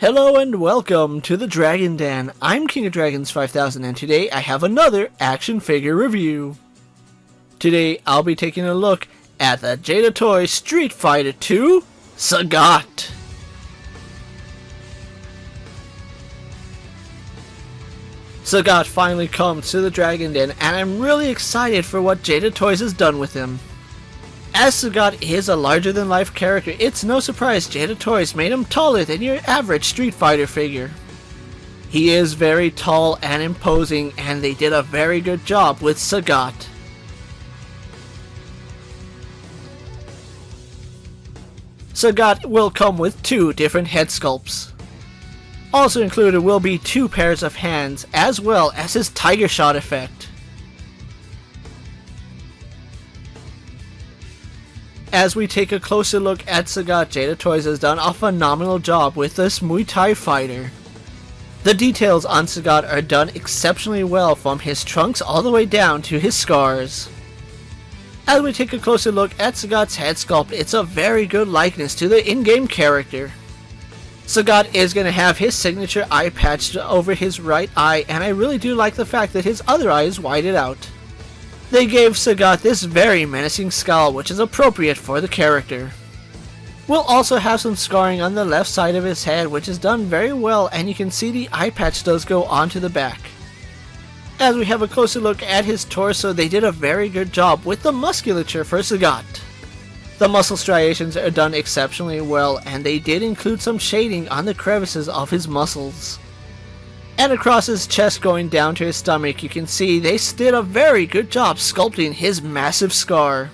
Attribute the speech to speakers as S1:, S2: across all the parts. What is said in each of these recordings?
S1: Hello and welcome to the Dragon Den. I'm King of Dragons 5000 and today I have another action figure review. Today I'll be taking a look at the Jada Toy Street Fighter 2 Sagat. Sagat finally comes to the Dragon Den and I'm really excited for what Jada Toys has done with him. As Sagat is a larger-than-life character, it's no surprise Jada Toys made him taller than your average Street Fighter figure. He is very tall and imposing, and they did a very good job with Sagat. Sagat will come with two different head sculpts. Also included will be two pairs of hands, as well as his Tiger Shot effect. As we take a closer look at Sagat, Jada Toys has done a phenomenal job with this Muay Thai fighter. The details on Sagat are done exceptionally well, from his trunks all the way down to his scars. As we take a closer look at Sagat's head sculpt, it's a very good likeness to the in-game character. Sagat is going to have his signature eye patch over his right eye, and I really do like the fact that his other eye is whited out. They gave Sagat this very menacing scowl, which is appropriate for the character. We'll also have some scarring on the left side of his head, which is done very well, and you can see the eye patch does go onto the back. As we have a closer look at his torso, they did a very good job with the musculature for Sagat. The muscle striations are done exceptionally well, and they did include some shading on the crevices of his muscles. And across his chest going down to his stomach, you can see they did a very good job sculpting his massive scar.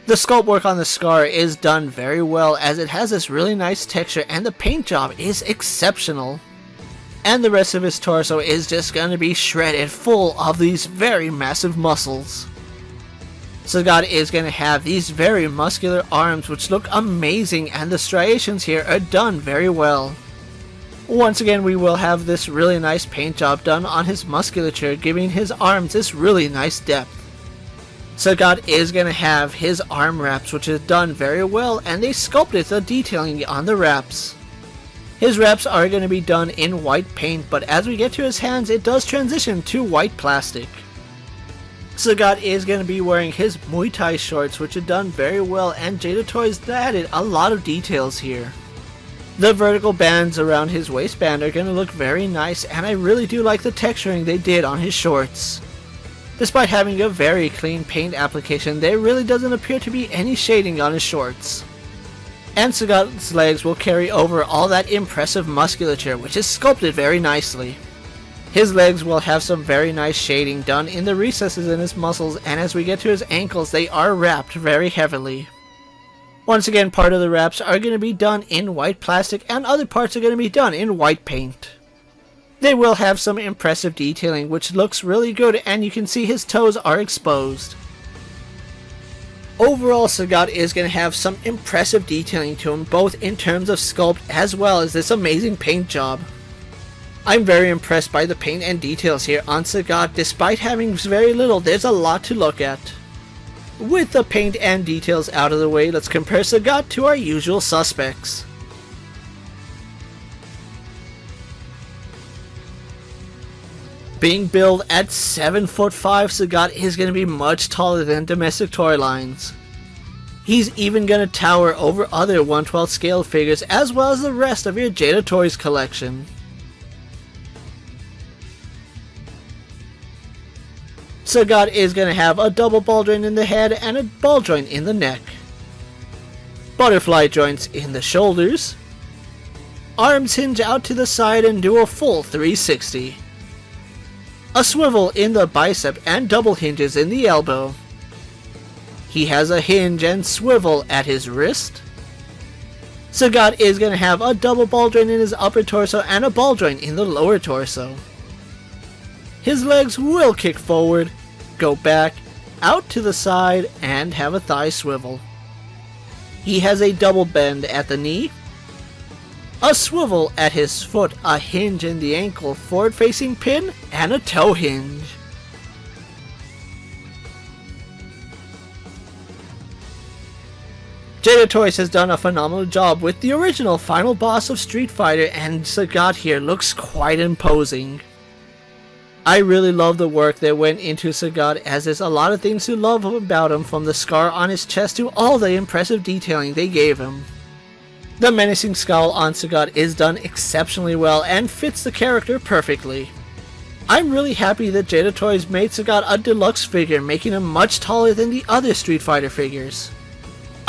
S1: The sculpt work on the scar is done very well, as it has this really nice texture and the paint job is exceptional. And the rest of his torso is just going to be shredded full of these very massive muscles. Sagat is going to have these very muscular arms which look amazing, and the striations here are done very well. Once again, we will have this really nice paint job done on his musculature, giving his arms this really nice depth. Sagat is going to have his arm wraps, which is done very well, and they sculpted the detailing on the wraps. His wraps are going to be done in white paint, but as we get to his hands, it does transition to white plastic. Sagat is going to be wearing his Muay Thai shorts, which are done very well, and Jada Toys added a lot of details here. The vertical bands around his waistband are going to look very nice, and I really do like the texturing they did on his shorts. Despite having a very clean paint application, there really doesn't appear to be any shading on his shorts. And Sagat's legs will carry over all that impressive musculature, which is sculpted very nicely. His legs will have some very nice shading done in the recesses in his muscles, and as we get to his ankles, they are wrapped very heavily. Once again, part of the wraps are going to be done in white plastic, and other parts are going to be done in white paint. They will have some impressive detailing, which looks really good, and you can see his toes are exposed. Overall, Sagat is going to have some impressive detailing to him, both in terms of sculpt as well as this amazing paint job. I'm very impressed by the paint and details here on Sagat. Despite having very little, there's a lot to look at. With the paint and details out of the way, let's compare Sagat to our usual suspects. Being billed at 7'5", Sagat is going to be much taller than domestic toy lines. He's even going to tower over other 1/12 scale figures, as well as the rest of your Jada Toys collection. Sagat is going to have a double ball joint in the head and a ball joint in the neck. Butterfly joints in the shoulders. Arms hinge out to the side and do a full 360. A swivel in the bicep and double hinges in the elbow. He has a hinge and swivel at his wrist. Sagat is going to have a double ball joint in his upper torso and a ball joint in the lower torso. His legs will kick forward, go back, out to the side, and have a thigh swivel. He has a double bend at the knee, a swivel at his foot, a hinge in the ankle, forward-facing pin, and a toe hinge. Jada Toys has done a phenomenal job with the original final boss of Street Fighter, and Sagat here looks quite imposing. I really love the work that went into Sagat, as there's a lot of things to love about him, from the scar on his chest to all the impressive detailing they gave him. The menacing scowl on Sagat is done exceptionally well and fits the character perfectly. I'm really happy that Jada Toys made Sagat a deluxe figure, making him much taller than the other Street Fighter figures.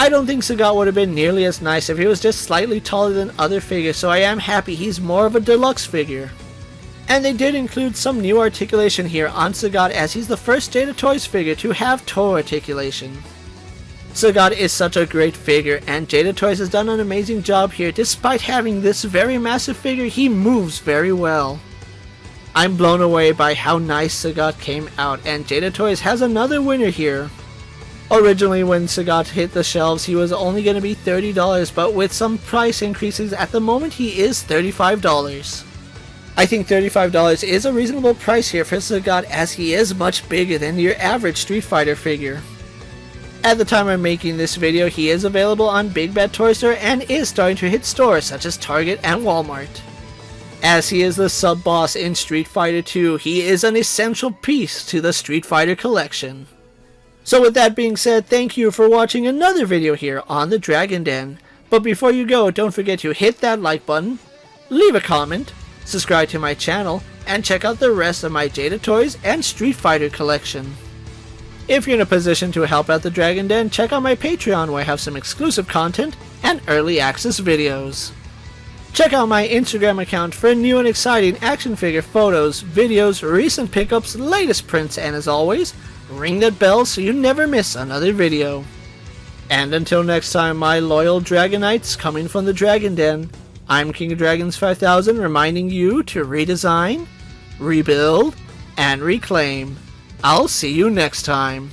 S1: I don't think Sagat would have been nearly as nice if he was just slightly taller than other figures, so I am happy he's more of a deluxe figure. And they did include some new articulation here on Sagat, as he's the first Jada Toys figure to have toe articulation. Sagat is such a great figure, and Jada Toys has done an amazing job here. Despite having this very massive figure, he moves very well. I'm blown away by how nice Sagat came out, and Jada Toys has another winner here. Originally, when Sagat hit the shelves, he was only going to be $30, but with some price increases at the moment, he is $35. I think $35 is a reasonable price here for Sagat, as he is much bigger than your average Street Fighter figure. At the time I'm making this video, he is available on Big Bad Toy Store and is starting to hit stores such as Target and Walmart. As he is the sub-boss in Street Fighter 2, he is an essential piece to the Street Fighter collection. So with that being said, thank you for watching another video here on the Dragon Den. But before you go, don't forget to hit that like button, leave a comment, subscribe to my channel, and check out the rest of my Jada Toys and Street Fighter collection. If you're in a position to help out the Dragon Den, check out my Patreon, where I have some exclusive content and early access videos. Check out my Instagram account for new and exciting action figure photos, videos, recent pickups, latest prints, and as always, ring that bell so you never miss another video. And until next time, my loyal Dragonites coming from the Dragon Den, I'm King of Dragons 5000, reminding you to redesign, rebuild, and reclaim. I'll see you next time.